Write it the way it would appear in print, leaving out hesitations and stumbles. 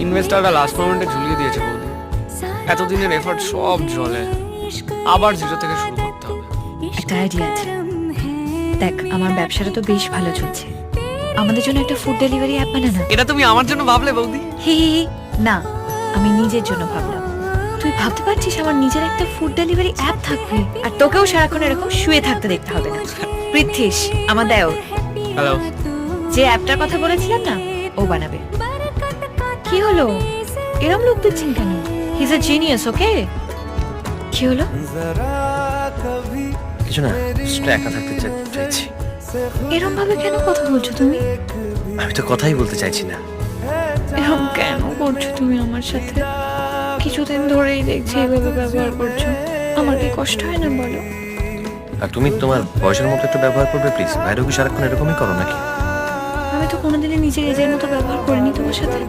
ইনভেস্টাররা লাস্ট মোমেন্টে ঝুলিয়ে দিয়েছে বৌদি। এতদিনের এফর্ট সব জলে, আবার জিরো থেকে শুরু করতে হবে। একটা আইডিয়া আছে, দেখ আমার ব্যবসাটা তো বেশ ভালো চলছে, আমাদের জন্য একটা ফুড ডেলিভারি অ্যাপ বানা না। এটা তুমি আমার জন্য ভাবলে বৌদি? হি হি হি, না আমি নিজের জন্য ভাবলাম। তুই ভাবতে পারছিস আমার নিজের একটা ফুড ডেলিভারি অ্যাপ থাকবে, আর তোকেও সারাক্ষণ এরকম শুয়ে থাকতে দেখতে হবে না। পৃথ্বীশ আমার দেও, হ্যালো। যে অ্যাপটার কথা বলেছিলাম না ও বানাবে। কি হলো এরম লোক দিচ্ছেন কেন? He is a genius. ওকে কি হলো? কিছু না, একা থাকতে চাইছি। এরম ভাবে কেন কথা বলছো তুমি? আমি তো কথাই বলতে চাইছি না। এরম কেন করছো তুমি আমার সাথে? কিছুদিন ধরেই দেখছি এভাবে ব্যবহার করছো, আমার কি কষ্ট হয় না বলো? আর তুমি তোমার বয়সের মতো একটু ব্যবহার করবে প্লিজ। বাইরেও কি সারাক্ষণ এরকমই করো নাকি? আমি তো কোনোদিনই নিজের এজের মতো ব্যবহার করিনি তোমার সাথে।